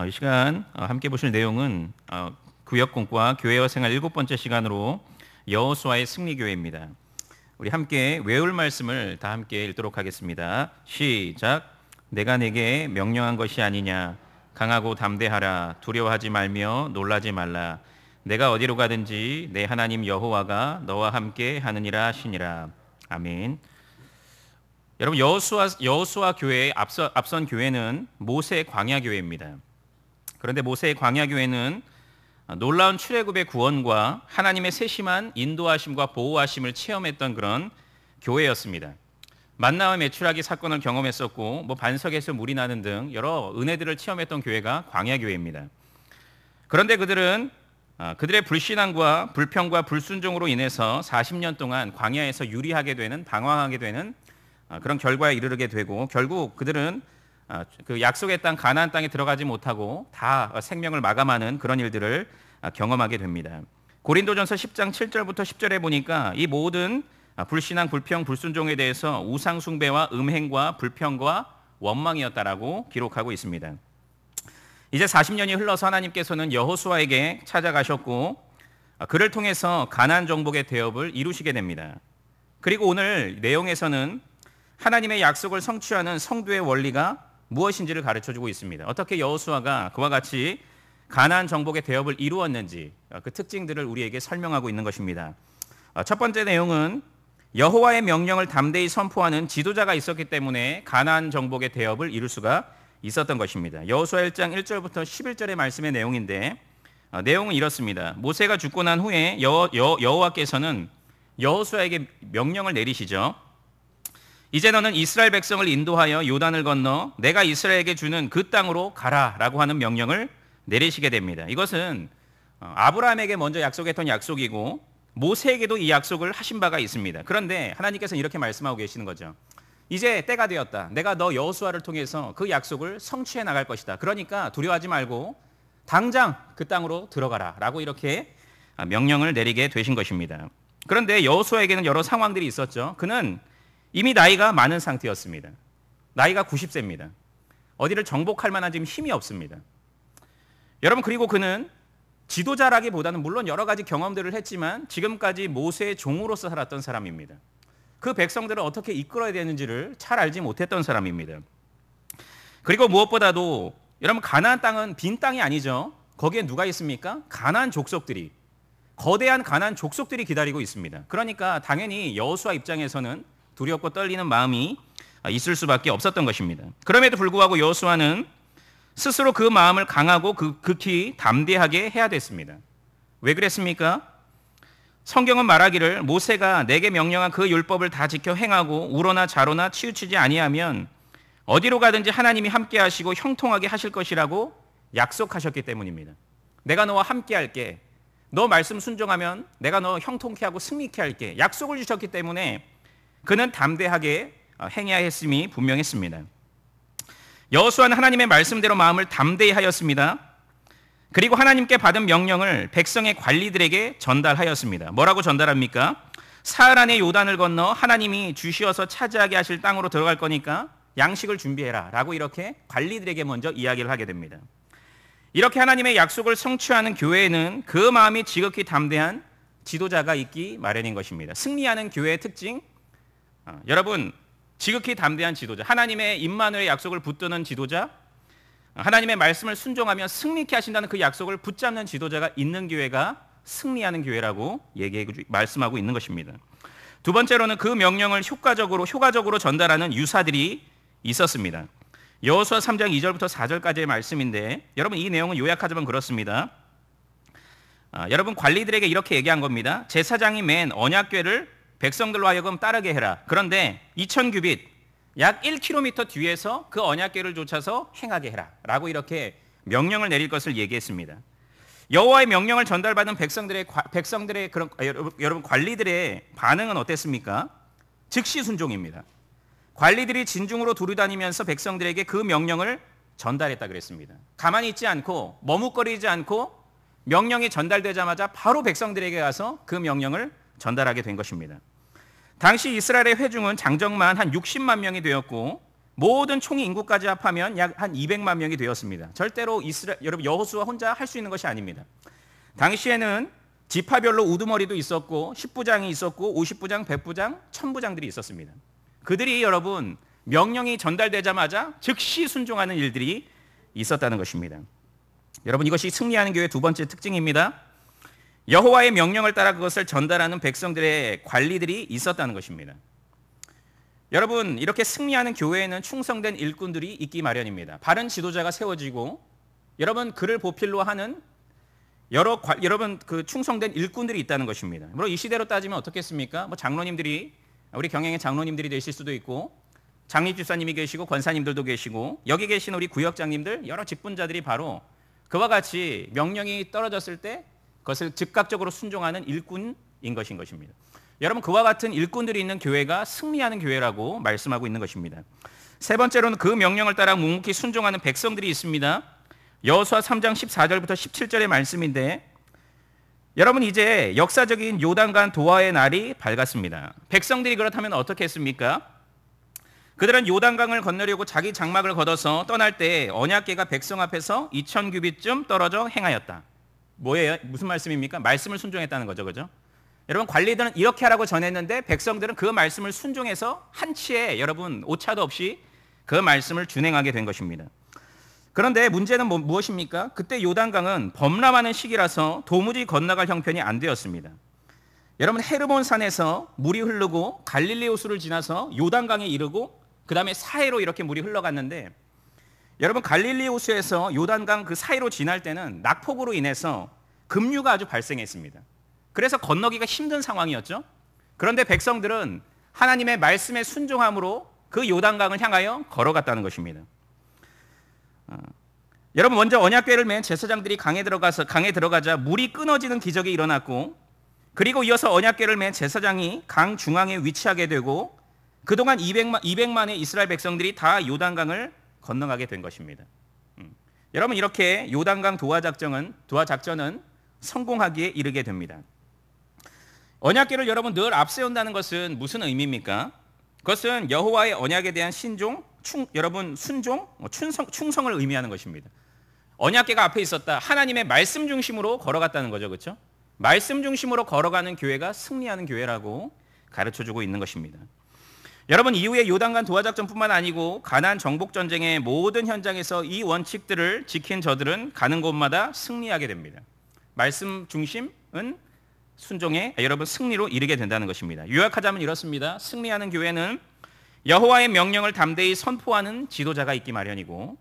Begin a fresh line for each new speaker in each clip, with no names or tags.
이 시간 함께 보실 내용은 구역공과 교회와 생활 7번째 시간으로 여호수아의 승리교회입니다. 우리 함께 외울 말씀을 다 함께 읽도록 하겠습니다. 시작. 내가 내게 명령한 것이 아니냐. 강하고 담대하라. 두려워하지 말며 놀라지 말라. 내가 어디로 가든지 내 하나님 여호와가 너와 함께 하느니라 하시니라. 아멘. 여러분, 여호수아 교회의 앞선 교회는 모세 광야 교회입니다. 그런데 모세의 광야 교회는 놀라운 출애굽의 구원과 하나님의 세심한 인도하심과 보호하심을 체험했던 그런 교회였습니다. 만나와 메추라기 사건을 경험했었고 반석에서 물이 나는 등 여러 은혜들을 체험했던 교회가 광야 교회입니다. 그런데 그들은 그들의 불신앙과 불평과 불순종으로 인해서 40년 동안 광야에서 유리하게 되는, 방황하게 되는 그런 결과에 이르게 되고, 결국 그들은 그 약속의 땅 가나안 땅에 들어가지 못하고 다 생명을 마감하는 그런 일들을 경험하게 됩니다. 고린도전서 10장 7절부터 10절에 보니까 이 모든 불신앙, 불평, 불순종에 대해서 우상 숭배와 음행과 불평과 원망이었다라고 기록하고 있습니다. 이제 40년이 흘러서 하나님께서는 여호수아에게 찾아가셨고 그를 통해서 가나안 정복의 대업을 이루시게 됩니다. 그리고 오늘 내용에서는 하나님의 약속을 성취하는 성도의 원리가 무엇인지를 가르쳐주고 있습니다. 어떻게 여호수아가 그와 같이 가나안 정복의 대업을 이루었는지 그 특징들을 우리에게 설명하고 있는 것입니다. 첫 번째 내용은 여호와의 명령을 담대히 선포하는 지도자가 있었기 때문에 가나안 정복의 대업을 이룰 수가 있었던 것입니다. 여호수아 1장 1절부터 11절의 말씀의 내용인데 내용은 이렇습니다. 모세가 죽고 난 후에 여호와께서는 여호수아에게 명령을 내리시죠. 이제 너는 이스라엘 백성을 인도하여 요단을 건너 내가 이스라엘에게 주는 그 땅으로 가라라고 하는 명령을 내리시게 됩니다. 이것은 아브라함에게 먼저 약속했던 약속이고 모세에게도 이 약속을 하신 바가 있습니다. 그런데 하나님께서는 이렇게 말씀하고 계시는 거죠. 이제 때가 되었다. 내가 너 여호수아를 통해서 그 약속을 성취해 나갈 것이다. 그러니까 두려워하지 말고 당장 그 땅으로 들어가라라고 이렇게 명령을 내리게 되신 것입니다. 그런데 여호수아에게는 여러 상황들이 있었죠. 그는 이미 나이가 많은 상태였습니다. 나이가 90세입니다. 어디를 정복할 만한 지금 힘이 없습니다. 여러분, 그리고 그는 지도자라기보다는 물론 여러 가지 경험들을 했지만 지금까지 모세의 종으로서 살았던 사람입니다. 그 백성들을 어떻게 이끌어야 되는지를 잘 알지 못했던 사람입니다. 그리고 무엇보다도 여러분, 가나안 땅은 빈 땅이 아니죠. 거기에 누가 있습니까? 가나안 족속들이, 거대한 가나안 족속들이 기다리고 있습니다. 그러니까 당연히 여호수아 입장에서는 두렵고 떨리는 마음이 있을 수밖에 없었던 것입니다. 그럼에도 불구하고 여호수아는 스스로 그 마음을 강하고 극히 담대하게 해야 됐습니다. 왜 그랬습니까? 성경은 말하기를 모세가 내게 명령한 그 율법을 다 지켜 행하고 우로나 좌로나 치우치지 아니하면 어디로 가든지 하나님이 함께 하시고 형통하게 하실 것이라고 약속하셨기 때문입니다. 내가 너와 함께 할게. 너 말씀 순종하면 내가 너 형통케 하고 승리케 할게. 약속을 주셨기 때문에 그는 담대하게 행해야 했음이 분명했습니다. 여호수아는 하나님의 말씀대로 마음을 담대히 하였습니다. 그리고 하나님께 받은 명령을 백성의 관리들에게 전달하였습니다. 뭐라고 전달합니까? 사흘 안에 요단을 건너 하나님이 주시어서 차지하게 하실 땅으로 들어갈 거니까 양식을 준비해라 라고 이렇게 관리들에게 먼저 이야기를 하게 됩니다. 이렇게 하나님의 약속을 성취하는 교회에는 그 마음이 지극히 담대한 지도자가 있기 마련인 것입니다. 승리하는 교회의 특징, 여러분, 지극히 담대한 지도자, 하나님의 임마누엘의 약속을 붙드는 지도자, 하나님의 말씀을 순종하며 승리케 하신다는 그 약속을 붙잡는 지도자가 있는 교회가 승리하는 교회라고 말씀하고 있는 것입니다. 두 번째로는 그 명령을 효과적으로 전달하는 유사들이 있었습니다. 여호수아 3장 2절부터 4절까지의 말씀인데 여러분, 이 내용은 요약하자면 그렇습니다. 여러분, 관리들에게 이렇게 얘기한 겁니다. 제사장이 맨 언약궤를 백성들로 하여금 따르게 해라. 그런데 2000규빗, 약 1km 뒤에서 그 언약궤를 쫓아서 행하게 해라 라고 이렇게 명령을 내릴 것을 얘기했습니다. 여호와의 명령을 전달받은 백성들의 여러분 관리들의 반응은 어땠습니까? 즉시 순종입니다. 관리들이 진중으로 두루다니면서 백성들에게 그 명령을 전달했다 그랬습니다. 가만히 있지 않고 머뭇거리지 않고 명령이 전달되자마자 바로 백성들에게 가서 그 명령을 전달하게 된 것입니다. 당시 이스라엘의 회중은 장정만 한 60만 명이 되었고 모든 총 인구까지 합하면 약 한 200만 명이 되었습니다. 절대로 여러분 여호수아 혼자 할 수 있는 것이 아닙니다. 당시에는 지파별로 우두머리도 있었고 10부장이 있었고 50부장, 100부장, 1000부장들이 있었습니다. 그들이 여러분 명령이 전달되자마자 즉시 순종하는 일들이 있었다는 것입니다. 여러분 이것이 승리하는 교회의 두 번째 특징입니다. 여호와의 명령을 따라 그것을 전달하는 백성들의 관리들이 있었다는 것입니다. 여러분 이렇게 승리하는 교회에는 충성된 일꾼들이 있기 마련입니다. 바른 지도자가 세워지고 여러분 그를 보필로 하는 여러분 그 충성된 일꾼들이 있다는 것입니다. 물론 이 시대로 따지면 어떻겠습니까? 뭐 장로님들이 우리 경영의 장로님들이 되실 수도 있고 장립집사님이 계시고 권사님들도 계시고 여기 계신 우리 구역장님들 여러 직분자들이 바로 그와 같이 명령이 떨어졌을 때 그것을 즉각적으로 순종하는 일꾼인 것입니다. 여러분 그와 같은 일꾼들이 있는 교회가 승리하는 교회라고 말씀하고 있는 것입니다. 세 번째로는 그 명령을 따라 묵묵히 순종하는 백성들이 있습니다. 여호수아 3장 14절부터 17절의 말씀인데 여러분 이제 역사적인 요단강 도하의 날이 밝았습니다. 백성들이 그렇다면 어떻게 했습니까? 그들은 요단강을 건너려고 자기 장막을 걷어서 떠날 때 언약궤가 백성 앞에서 2000규빗쯤 떨어져 행하였다. 뭐예요? 무슨 말씀입니까? 말씀을 순종했다는 거죠. 그죠? 여러분 관리들은 이렇게 하라고 전했는데 백성들은 그 말씀을 순종해서 한치의 여러분 오차도 없이 그 말씀을 준행하게 된 것입니다. 그런데 문제는 무엇입니까? 그때 요단강은 범람하는 시기라서 도무지 건너갈 형편이 안 되었습니다. 여러분 헤르몬 산에서 물이 흐르고 갈릴리 호수를 지나서 요단강에 이르고 그 다음에 사해로 이렇게 물이 흘러갔는데 여러분 갈릴리 호수에서 요단강 그 사이로 지날 때는 낙폭우로 인해서 급류가 아주 발생했습니다. 그래서 건너기가 힘든 상황이었죠. 그런데 백성들은 하나님의 말씀에 순종함으로 그 요단강을 향하여 걸어갔다는 것입니다. 여러분 먼저 언약궤를 맨 제사장들이 강에 들어가자 물이 끊어지는 기적이 일어났고 그리고 이어서 언약궤를 맨 제사장이 강 중앙에 위치하게 되고 그동안 200만의 이스라엘 백성들이 다 요단강을 건너가게 된 것입니다. 여러분 이렇게 요단강 도하 작전은 성공하기에 이르게 됩니다. 언약궤를 여러분 늘 앞세운다는 것은 무슨 의미입니까? 그것은 여호와의 언약에 대한 신종, 순종, 충성을 의미하는 것입니다. 언약궤가 앞에 있었다. 하나님의 말씀 중심으로 걸어갔다는 거죠. 그렇죠? 말씀 중심으로 걸어가는 교회가 승리하는 교회라고 가르쳐주고 있는 것입니다. 여러분 이후에 요단강 도하작전뿐만 아니고 가나안 정복 전쟁의 모든 현장에서 이 원칙들을 지킨 저들은 가는 곳마다 승리하게 됩니다. 말씀 중심은 순종에 여러분 승리로 이르게 된다는 것입니다. 요약하자면 이렇습니다. 승리하는 교회는 여호와의 명령을 담대히 선포하는 지도자가 있기 마련이고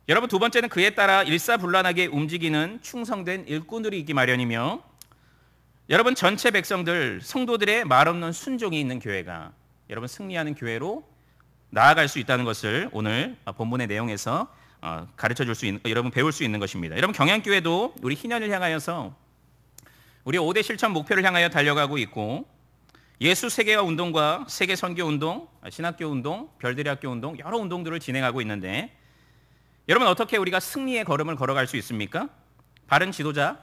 여러분 두 번째는 그에 따라 일사불란하게 움직이는 충성된 일꾼들이 있기 마련이며 여러분 전체 백성들 성도들의 말없는 순종이 있는 교회가 여러분 승리하는 교회로 나아갈 수 있다는 것을 오늘 본문의 내용에서 여러분 배울 수 있는 것입니다. 여러분 경양교회도 우리 희년을 향하여서 우리 5대 실천 목표를 향하여 달려가고 있고 예수 세계화 운동과 세계 선교 운동, 신학교 운동, 별들의 학교 운동 여러 운동들을 진행하고 있는데 여러분 어떻게 우리가 승리의 걸음을 걸어갈 수 있습니까? 바른 지도자,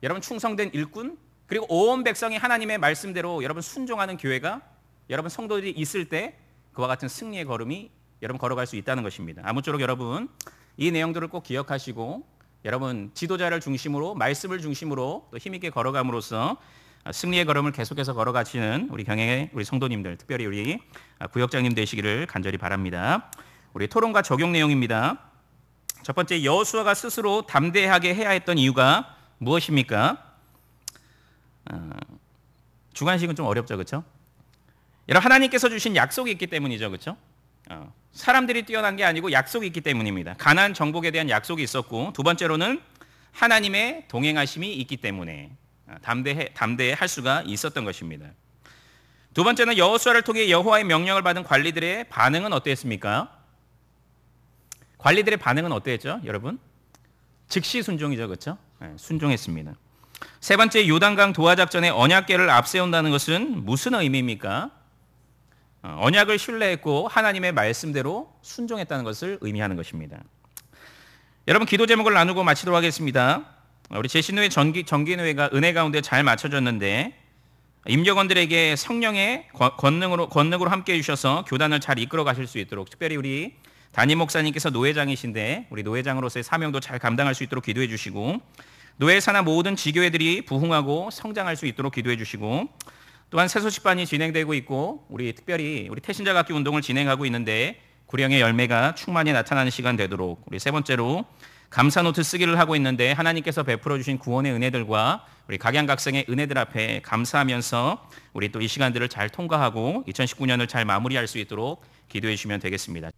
여러분 충성된 일꾼, 그리고 온 백성이 하나님의 말씀대로 여러분 순종하는 교회가 여러분 성도들이 있을 때 그와 같은 승리의 걸음이 여러분 걸어갈 수 있다는 것입니다. 아무쪼록 여러분 이 내용들을 꼭 기억하시고 여러분 지도자를 중심으로 말씀을 중심으로 또 힘있게 걸어감으로써 승리의 걸음을 계속해서 걸어가시는 우리 경영의 우리 성도님들 특별히 우리 구역장님 되시기를 간절히 바랍니다. 우리 토론과 적용 내용입니다. 첫 번째 여호수아가 스스로 담대하게 해야 했던 이유가 무엇입니까? 주관식은 좀 어렵죠. 그렇죠? 여러분 하나님께서 주신 약속이 있기 때문이죠. 그렇죠? 사람들이 뛰어난 게 아니고 약속이 있기 때문입니다. 가나안 정복에 대한 약속이 있었고 두 번째로는 하나님의 동행하심이 있기 때문에 담대할 수가 있었던 것입니다. 두 번째는 여호수아를 통해 여호와의 명령을 받은 관리들의 반응은 어땠습니까? 관리들의 반응은 어땠죠? 여러분? 즉시 순종이죠. 그렇죠? 네, 순종했습니다. 세 번째 요단강 도하작전에 언약궤를 앞세운다는 것은 무슨 의미입니까? 언약을 신뢰했고 하나님의 말씀대로 순종했다는 것을 의미하는 것입니다. 여러분 기도 제목을 나누고 마치도록 하겠습니다. 우리 제신노회 정기노회가 은혜 가운데 잘 맞춰졌는데 임직원들에게 성령의 권능으로 함께해 주셔서 교단을 잘 이끌어 가실 수 있도록, 특별히 우리 담임 목사님께서 노회장이신데 우리 노회장으로서의 사명도 잘 감당할 수 있도록 기도해 주시고, 노회 산하 모든 지교회들이 부흥하고 성장할 수 있도록 기도해 주시고, 또한 새소식반이 진행되고 있고 특별히 우리 태신자각기 운동을 진행하고 있는데 구령의 열매가 충만히 나타나는 시간 되도록, 우리 세 번째로 감사노트 쓰기를 하고 있는데 하나님께서 베풀어 주신 구원의 은혜들과 우리 각양각색의 은혜들 앞에 감사하면서 우리 또 이 시간들을 잘 통과하고 2019년을 잘 마무리할 수 있도록 기도해 주시면 되겠습니다.